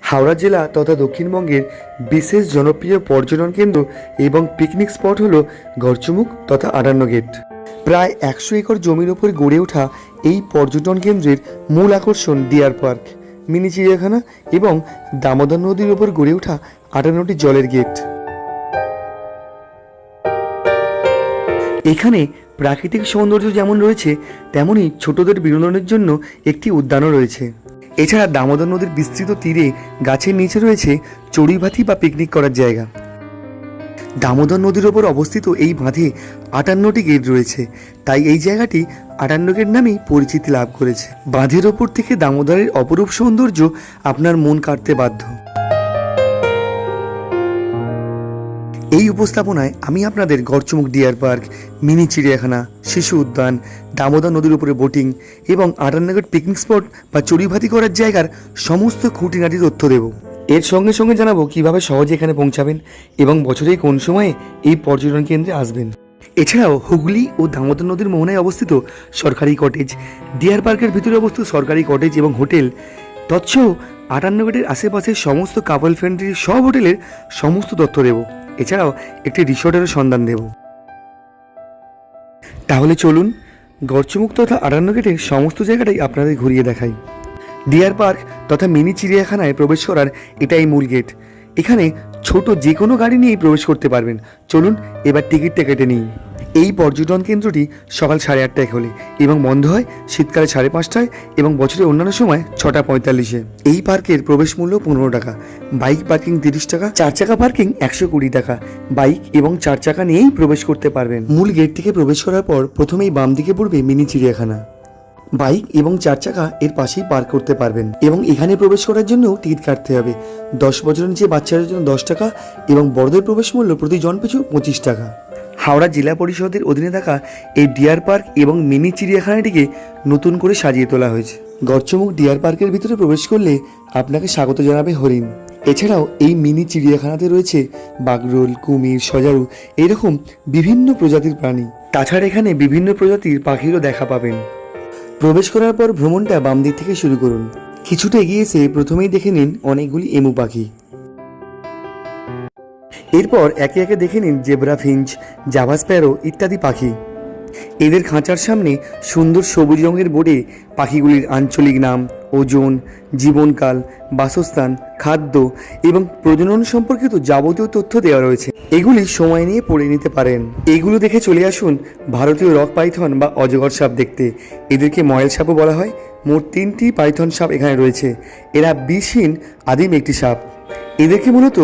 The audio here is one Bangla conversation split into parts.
হাওড়া জেলা তথা দক্ষিণবঙ্গের বিশেষ জনপ্রিয় পর্যটন কেন্দ্র এবং পিকনিক স্পট হল গড়চুমুক তথা 58 গেট। প্রায় 100 একর জমির ওপর গড়ে ওঠা এই পর্যটন কেন্দ্রের মূল আকর্ষণ ডিয়ার পার্ক, মিনি চিড়িয়াখানা এবং দামোদর নদীর ওপর গড়ে ওঠা 58টি জলের গেট। এখানে প্রাকৃতিক সৌন্দর্য যেমন রয়েছে, তেমনি ছোটদের বিনোদনের জন্য একটি উদ্যানও রয়েছে। এছাড়া দামোদর নদীর বিস্তৃত তীরে গাছের নিচে রয়েছে চড়ুইভাতি বা পিকনিক করার জায়গা। দামোদর নদীর ওপর অবস্থিত এই বাঁধে 58টি গেট রয়েছে, তাই এই জায়গাটি 58 গেট নামেই পরিচিতি লাভ করেছে। বাঁধের ওপর থেকে দামোদরের অপরূপ সৌন্দর্য আপনার মন কাড়তে বাধ্য। এই উপস্থাপনায় আমি আপনাদের গড়চুমুক ডিয়ার পার্ক, মিনি চিড়িয়াখানা, শিশু উদ্যান, দামোদর নদীর উপরে বোটিং এবং 58 গেট পিকনিক স্পট বা চড়ুইভাতি করার জায়গার সমস্ত খুঁটিনাটি তথ্য দেব। এর সঙ্গে সঙ্গে জানাবো কিভাবে সহজে এখানে পৌঁছাবেন এবং বছরে কোন সময়ে এই পর্যটন কেন্দ্রে আসবেন। এছাড়াও হুগলি ও দামোদর নদীর মোহনায় অবস্থিত সরকারি কটেজ, ডিয়ার পার্কের ভিতরে অবস্থিত সরকারি কটেজ এবং হোটেল তৎসহ 58 গেটের আশেপাশের সমস্ত কাপল ফ্রেন্ডলি সব হোটেলের সমস্ত তথ্য দেব। এছাড়াও একটি রিসোর্টেরও সন্ধান দেব। তাহলে চলুন গড়চুমুক তথা 58 গেটের সমস্ত জায়গাটাই আপনাদের ঘুরিয়ে দেখাই। ডিয়ার পার্ক তথা মিনি চিড়িয়াখানায় প্রবেশ করার এটাই মূল গেট। এখানে ছোট যে কোনো গাড়ি নিয়েই প্রবেশ করতে পারবেন। চলুন এবার টিকিটটা কেটে নিই। এই পর্যটন কেন্দ্রটি সকাল 8:30টায় খোলে এবং বন্ধ হয় শীতকালে 5:30টায় এবং বছরের অন্যান্য সময় 6:45-এ। এই পার্কের প্রবেশ মূল্য 15 টাকা, বাইক পার্কিং 30 টাকা, 4 চাকা পার্কিং 120 টাকা। বাইক এবং 4 চাকা নিয়েই প্রবেশ করতে পারবেন। মূল গেট থেকে প্রবেশ করার পর প্রথমেই বাম দিকে পড়বে মিনি চিড়িয়াখানা। বাইক এবং 4 চাকা এর পাশেই পার্ক করতে পারবেন এবং এখানে প্রবেশ করার জন্য টিকিট কাটতে হবে। 10 বছরের নিচে বাচ্চাদের জন্য 10 টাকা এবং বড়দের প্রবেশ মূল্য প্রতি জন পিছু 25 টাকা। হাওড়া জেলা পরিষদের অধীনে থাকা এই ডিয়ার পার্ক এবং মিনি চিড়িয়াখানাটিকে নতুন করে সাজিয়ে তোলা হয়েছে। গড়চুমুক ডিয়ার পার্কের ভিতরে প্রবেশ করলে আপনাকে স্বাগত জানাবে হরিণ। এছাড়াও এই মিনি চিড়িয়াখানাতে রয়েছে বাগরোল, কুমির, সজারু এরকম বিভিন্ন প্রজাতির প্রাণী। তাছাড়া এখানে বিভিন্ন প্রজাতির পাখিরও দেখা পাবেন। প্রবেশ করার পর ভ্রমণটা বাম দিক থেকে শুরু করুন। কিছুটা এগিয়ে এসে প্রথমেই দেখে নিন অনেকগুলি এমু পাখি। এরপর একে একে দেখে নিন জেব্রা ফিঞ্চ, জাভা স্প্যারো ইত্যাদি পাখি। এদের খাঁচার সামনে সুন্দর সবুজ রঙের বোর্ডে পাখিগুলির আঞ্চলিক নাম, ওজন, জীবনকাল, বাসস্থান, খাদ্য এবং প্রজনন সম্পর্কিত যাবতীয় তথ্য দেওয়া রয়েছে। এগুলি সময় নিয়ে পড়ে নিতে পারেন। এগুলো দেখে চলে আসুন ভারতীয় রক পাইথন বা অজগর সাপ দেখতে। এদেরকে ময়েল সাপও বলা হয়। মোট 3টি পাইথন সাপ এখানে রয়েছে। এরা বিষহীন আদিম একটি সাপ। এদেরকে মূলত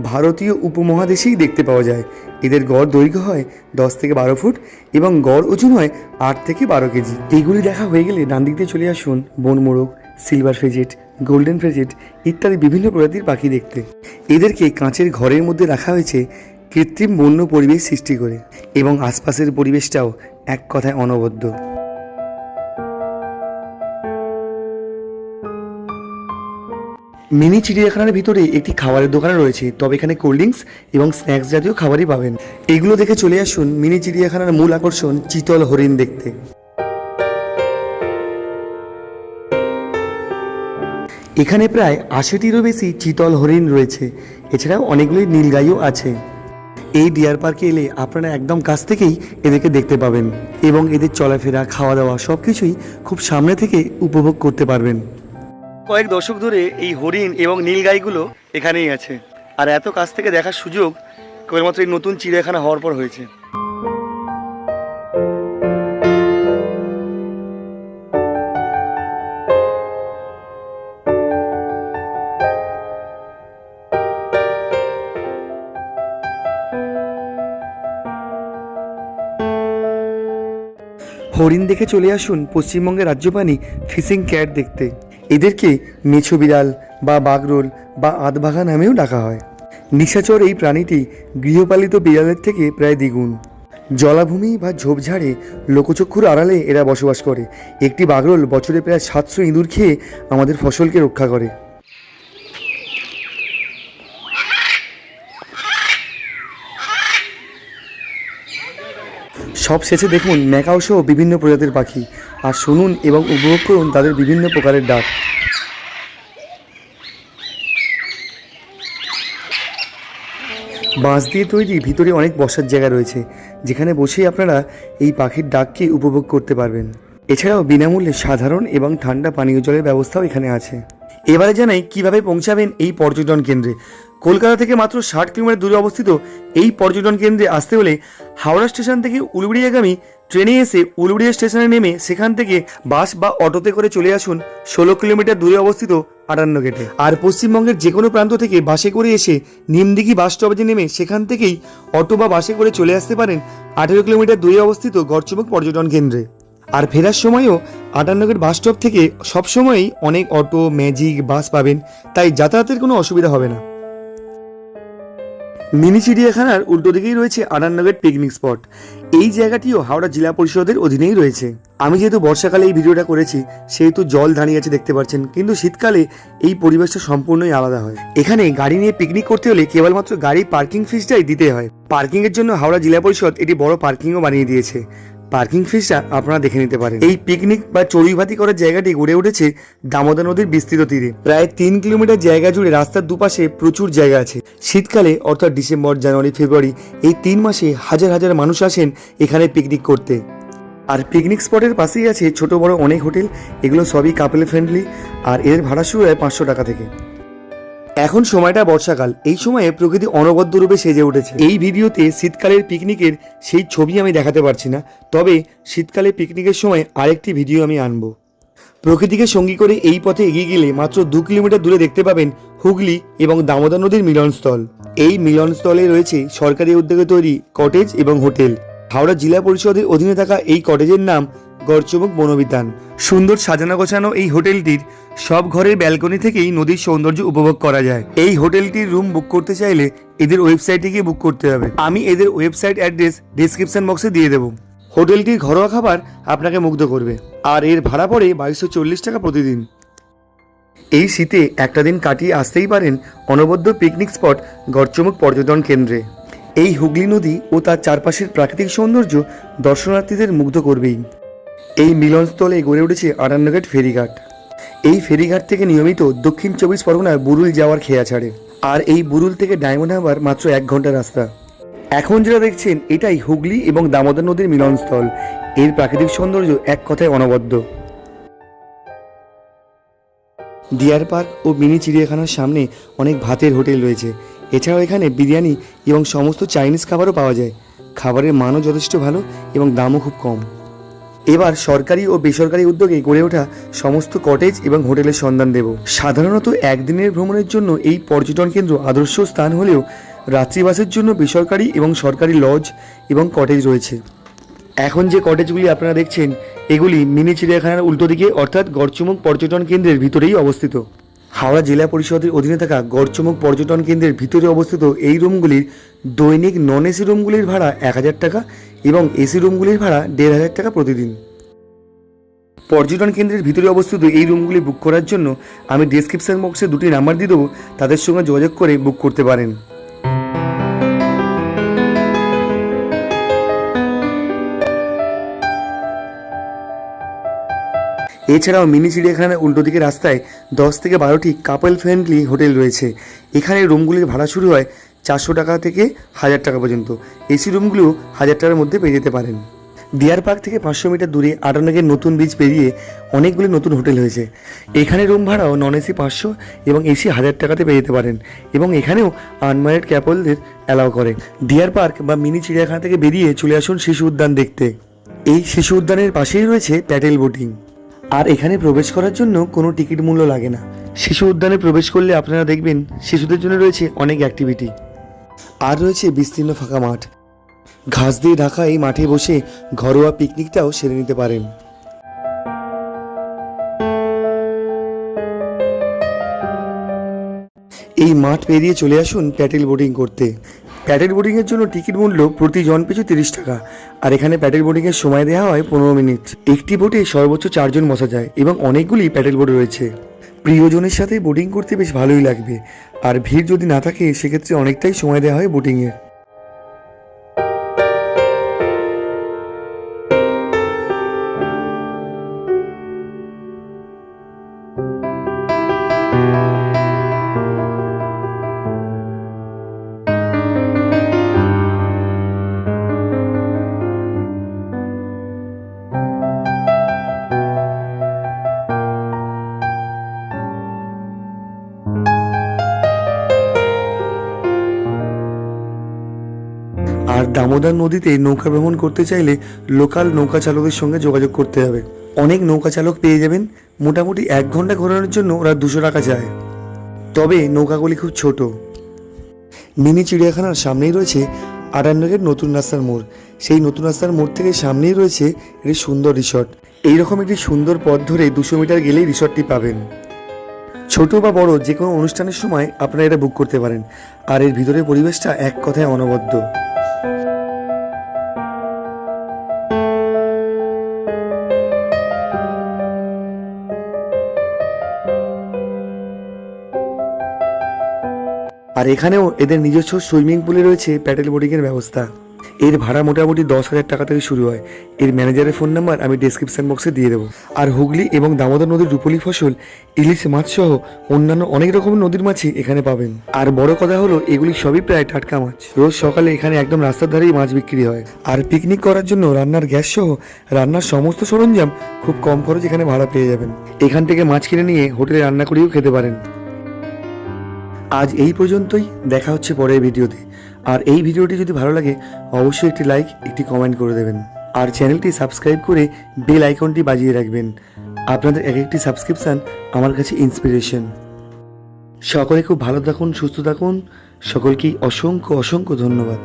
ভারতীয় উপমহাদেশেই দেখতে পাওয়া যায়। এদের গড় দৈর্ঘ্য হয় 10 থেকে 12 ফুট এবং গড় ওজন হয় 8 থেকে 12 কেজি। এইগুলি দেখা হয়ে গেলে ডান দিক দিয়ে চলে আসুন বনমোরগ, সিলভার ফেজেট, গোল্ডেন ফেজেট ইত্যাদি বিভিন্ন প্রজাতির পাখি দেখতে। এদেরকে কাঁচের ঘরের মধ্যে রাখা হয়েছে কৃত্রিম বন্য পরিবেশ সৃষ্টি করে এবং আশপাশের পরিবেশটাও এক কথায় অনবদ্য। মিনি চিড়িয়াখানার ভিতরে একটি খাবারের দোকান রয়েছে, তবে এখানে কোল্ড ড্রিঙ্কস এবং স্ন্যাক্স জাতীয় খাবারই পাবেন। এগুলো দেখে চলে আসুন মিনি চিড়িয়াখানার মূল আকর্ষণ চিতল হরিণ দেখতে। এখানে প্রায় 80টিরও বেশি চিতল হরিণ রয়েছে। এছাড়াও অনেকগুলি নীলগাইও আছে। এই ডিয়ার পার্কে এলে আপনারা একদম কাছ থেকেই এদেরকে দেখতে পাবেন এবং এদের চলাফেরা, খাওয়া দাওয়া সবকিছুই খুব সামনে থেকে উপভোগ করতে পারবেন। কয়েক দশক ধরে এই হরিণ এবং নীলগাইগুলো এখানেই আছে, আর এত কাছ থেকে দেখার সুযোগ কেবলমাত্র এই নতুন চিড়িয়াখানা হওয়ার পর হয়েছে। হরিণ দেখে চলে আসুন পশ্চিমবঙ্গের রাজ্য প্রাণী ফিশিং ক্যাট দেখতে। এদেরকে মেছো বিড়াল বা বাগরোল বা আধবাঘা নামেও ডাকা হয়। নিশাচর এই প্রাণীটি গৃহপালিত বিড়ালের থেকে প্রায় দ্বিগুণ। জলাভূমি বা ঝোপঝাড়ে লোকচক্ষুর আড়ালে এরা বসবাস করে। একটি বাগরোল বছরে প্রায় 700 ইঁদুর খেয়ে আমাদের ফসলকে রক্ষা করে। সব শেষে দেখুন ম্যাকাও সহ বিভিন্ন প্রজাতির পাখি, আর শুনুন এবং উপভোগ করুন তাদের বিভিন্ন প্রকারের ডাক। বাঁশ দিয়ে তৈরি ভিতরে অনেক বসার জায়গা রয়েছে, যেখানে বসেই আপনারা এই পাখির ডাককে উপভোগ করতে পারবেন। এছাড়াও বিনামূল্যে সাধারণ এবং ঠান্ডা পানীয় জলের ব্যবস্থাও এখানে আছে। এবারে জানাই কিভাবে পৌঁছাবেন এই পর্যটন কেন্দ্রে। কলকাতা থেকে মাত্র 60 কিলোমিটার দূরে অবস্থিত এই পর্যটন কেন্দ্রে আসতে হলে হাওড়া স্টেশন থেকে উলুবেড়িয়াগামী ট্রেনে এসে উলুবেড়িয়া স্টেশনে নেমে সেখান থেকে বাস বা অটোতে করে চলে আসুন 16 কিলোমিটার দূরে অবস্থিত 58 গেটে। আর পশ্চিমবঙ্গের যে কোনো প্রান্ত থেকে বাসে করে এসে নিমদিঘি বাস স্টপেজে নেমে সেখান থেকেই অটো বা বাসে করে চলে আসতে পারেন 18 কিলোমিটার দূরে অবস্থিত গড়চুমুক পর্যটন কেন্দ্রে। আর ফেরার সময়ও 58 গেট বাস স্টপ থেকে সবসময়ই অনেক অটো, ম্যাজিক, বাস পাবেন, তাই যাতায়াতের কোনো অসুবিধা হবে না। মিনি চিড়িয়াখানার উল্টো দিকেই রয়েছে 58 গেট পিকনিক স্পট। এই জায়গাটিও হাওড়া জেলা পরিষদের অধীনেই রয়েছে। আমি যেহেতু বর্ষাকালে এই ভিডিওটা করেছি সেহেতু জল দাঁড়িয়ে আছে দেখতে পাচ্ছেন, কিন্তু শীতকালে এই পরিবেশটা সম্পূর্ণই আলাদা হয়। এখানে গাড়ি নিয়ে পিকনিক করতে হলে কেবলমাত্র গাড়ি পার্কিং ফিসটাই দিতে হয়। পার্কিংয়ের জন্য হাওড়া জেলা পরিষদ এটি বড় পার্কিংও বানিয়ে দিয়েছে। পার্কিং ফিসটা আপনারা দেখে নিতে পারেন। এই পিকনিক বা চড়ুইভাতি করার জায়গাটি গড়ে উঠেছে দামোদর নদীর বিস্তৃত তীরে। প্রায় 3 কিলোমিটার জায়গা জুড়ে রাস্তার দুপাশে প্রচুর জায়গা আছে। শীতকালে অর্থাৎ ডিসেম্বর, জানুয়ারি, ফেব্রুয়ারি এই 3 মাসে হাজার হাজার মানুষ আসেন এখানে পিকনিক করতে। আর পিকনিক স্পটের পাশেই আছে ছোট বড় অনেক হোটেল, এগুলো সবই কাপল ফ্রেন্ডলি। আর এর ভাড়া শুরু হয় 500 টাকা থেকে। এখন সময়টা বর্ষাকাল, এই সময়ে প্রকৃতি অনবদ্য রূপে সেজে উঠেছে। এই ভিডিওতে শীতকালের পিকনিকের সেই ছবি আমি দেখাতে পারছি না, তবে শীতকালে পিকনিকের সময় আরেকটি ভিডিও আমি আনবো। প্রকৃতিকে সঙ্গী করে এই পথে এগিয়ে গেলে মাত্র 2 কিলোমিটার দূরে দেখতে পাবেন হুগলি এবং দামোদর নদীর মিলনস্থল। এই মিলনস্থলে রয়েছে সরকারি উদ্যোগে তৈরি কটেজ এবং হোটেল। হাওড়া জেলা পরিষদের অধীনে থাকা এই কটেজের নাম গড়চুমুক বনবিতান। সুন্দর সাজানো গোছানো এই হোটেলটির সব ঘরের ব্যালকনি থেকেই নদীর সৌন্দর্য উপভোগ করা যায়। এই হোটেলটির রুম বুক করতে চাইলে এদের ওয়েবসাইটে গিয়ে বুক করতে হবে। আমি এদের ওয়েবসাইট অ্যাড্রেস ডিসক্রিপশন বক্সে দিয়ে দেবো। হোটেলটির ঘরোয়া খাবার আপনাকে মুগ্ধ করবে, আর এর ভাড়া পড়ে 2240 টাকা প্রতিদিন। এই শীতে একটা দিন কাটিয়ে আসতেই পারেন অনবদ্য পিকনিক স্পট গড়চুমুক পর্যটন কেন্দ্রে। এই হুগলি নদী ও তার চারপাশের প্রাকৃতিক সৌন্দর্য দর্শনার্থীদের মুগ্ধ করবেই। এই মিলনস্থলে গড়ে উঠেছে 58 গেট ফেরিঘাট। এই ফেরিঘাট থেকে নিয়মিত দক্ষিণ 24 পরগনার বুরুল যাওয়ার খেয়া ছাড়ে। আর এই বুরুল থেকে ডায়মন্ড হারবার মাত্র 1 ঘন্টা রাস্তা। এখন যেটা দেখছেন এটাই হুগলি এবং দামোদর নদীর মিলনস্থল। এর প্রাকৃতিক সৌন্দর্য এক কথায় অনবদ্য। ডিয়ার পার্ক ও মিনি চিড়িয়াখানার সামনে অনেক ভাতের হোটেল রয়েছে। এছাড়াও এখানে বিরিয়ানি এবং সমস্ত চাইনিজ খাবারও পাওয়া যায়। খাবারের মানও যথেষ্ট ভালো এবং দামও খুব কম। এবার সরকারি ও বেসরকারি উদ্যোগে গড়ে ওঠা সমস্ত কটেজ এবং হোটেলের সন্ধান দেব। সাধারণত একদিনের ভ্রমণের জন্য এই পর্যটন কেন্দ্র আদর্শ স্থান হলেও রাত্রিবাসের জন্য বেসরকারি এবং সরকারি লজ এবং কটেজ রয়েছে। এখন যে কটেজগুলি আপনারা দেখছেন এগুলি মিনি চিড়িয়াখানার উল্টো দিকে অর্থাৎ গড়চুমুক পর্যটন কেন্দ্রের ভিতরেই অবস্থিত। হাওড়া জেলা পরিষদের অধীনে থাকা গড়চুমুক পর্যটন কেন্দ্রের ভিতরে অবস্থিত এই রুমগুলির দৈনিক নন এসি রুমগুলির ভাড়া 1000 টাকা এবং এসি রুমগুলির ভাড়া 1500 টাকা প্রতিদিন। পর্যটন কেন্দ্রের ভিতরে অবস্থিত এই রুমগুলি বুক করার জন্য আমি ডেসক্রিপশন বক্সে 2টি নাম্বার দিয়ে দেবো, তাদের সঙ্গে যোগাযোগ করে বুক করতে পারেন। এছাড়াও মিনি চিড়িয়াখানার উল্টো দিকে রাস্তায় 10 থেকে 12টি কাপল ফ্রেন্ডলি হোটেল রয়েছে। এখানে রুমগুলির ভাড়া শুরু হয় 400 টাকা থেকে 1000 টাকা পর্যন্ত। এসি রুমগুলিও 1000 টাকার মধ্যে পেয়ে যেতে পারেন। ডিয়ার পার্ক থেকে 500 মিটার দূরে 58 গেট নতুন ব্রিজ পেরিয়ে অনেকগুলি নতুন হোটেল হয়েছে। এখানে রুম ভাড়াও নন এসি 500 এবং এসি 1000 টাকাতে পেয়ে যেতে পারেন, এবং এখানেও আনম্যারিড ক্যাপলদের অ্যালাউ করে। ডিয়ার পার্ক বা মিনি চিড়িয়াখানা থেকে বেরিয়ে চলে আসুন শিশু উদ্যান দেখতে। এই শিশু উদ্যানের পাশেই রয়েছে প্যাডেল বোটিং। আর এখানে প্রবেশ করার জন্য কোনো টিকিট মূল্য লাগে না। শিশু উদ্যানে প্রবেশ করলে আপনারা দেখবেন শিশুদের জন্য রয়েছে অনেক অ্যাক্টিভিটি। আর রয়েছে বিস্তীর্ণ ফাঁকা মাঠ। ঘাস দিয়ে ঢাকা এই মাঠে বসে ঘরোয়া পিকনিকটাও সেরে নিতে পারেন। এই মাঠ পেরিয়ে চলে আসুন প্যাডেল বোটিং করতে। প্যাডেল বোটিংয়ের জন্য টিকিট মূল্য প্রতি জন পিছু 30 টাকা। আর এখানে প্যাডেল বোটিংয়ের সময় দেওয়া হয় 15 মিনিট। একটি বোটে সর্বোচ্চ 4 জন বসা যায় এবং অনেকগুলি প্যাডেল বোট রয়েছে। প্রিয়জনের সাথে বোটিং করতে বেশ ভালোই লাগবে। আর ভিড় যদি না থাকে সেক্ষেত্রে অনেকটাই সময় দেওয়া হয় বোটিংয়ে। আর দামোদর নদীতে নৌকা ভ্রমণ করতে চাইলে লোকাল নৌকা চালকদের সঙ্গে যোগাযোগ করতে হবে। অনেক নৌকা চালক পেয়ে যাবেন, মোটামুটি 1 ঘন্টা ঘোরানোর জন্য ওরা 200 টাকা চায়। তবে নৌকাগুলি খুব ছোট। মিনি চিড়িয়াখানার সামনেই রয়েছে আটান্নগের নতুন রাস্তার মোড়। সেই নতুন রাস্তার মোড় থেকে সামনেই রয়েছে একটি সুন্দর রিসর্ট। এইরকম একটি সুন্দর পথ ধরে 200 মিটার গেলেই রিসর্টটি পাবেন। ছোট বা বড় যে কোনো অনুষ্ঠানের সময় আপনারা এটা বুক করতে পারেন। আর এর ভিতরের পরিবেশটা এক কথায় অনবদ্য। আর এখানেও এদের নিজস্ব সুইমিং পুলে রয়েছে প্যাডেল বোটিংয়ের ব্যবস্থা। এর ভাড়া মোটামুটি 10,000 টাকা থেকে শুরু হয়। এর ম্যানেজারের ফোন নাম্বার আমি ডেসক্রিপশন বক্সে দিয়ে দেবো। আর হুগলি এবং দামোদর নদীর রূপলি ফসল, ইলিশ মাছ সহ অন্যান্য অনেক রকমের নদীর মাছই এখানে পাবেন। আর বড় কথা হলো এগুলি সবই প্রায় টাটকা মাছ। রোজ সকালে এখানে একদম রাস্তার ধারেই মাছ বিক্রি হয়। আর পিকনিক করার জন্য রান্নার গ্যাস সহ রান্নার সমস্ত সরঞ্জাম খুব কম খরচ এখানে ভাড়া পেয়ে যাবেন। এখান থেকে মাছ কিনে নিয়ে হোটেলে রান্না করেও খেতে পারেন। আজ এই পর্যন্তই, দেখা হচ্ছে পরের ভিডিওতে। আর এই ভিডিওটি যদি ভালো লাগে অবশ্যই একটি লাইক, একটি কমেন্ট করে দেবেন। আর চ্যানেলটি সাবস্ক্রাইব করে বেল আইকনটি বাজিয়ে রাখবেন। আপনাদের এক একটি সাবস্ক্রিপশান আমার কাছে ইন্সপিরেশন। সকলে খুব ভালো থাকুন, সুস্থ থাকুন। সকলকেই অসংখ্য অসংখ্য ধন্যবাদ।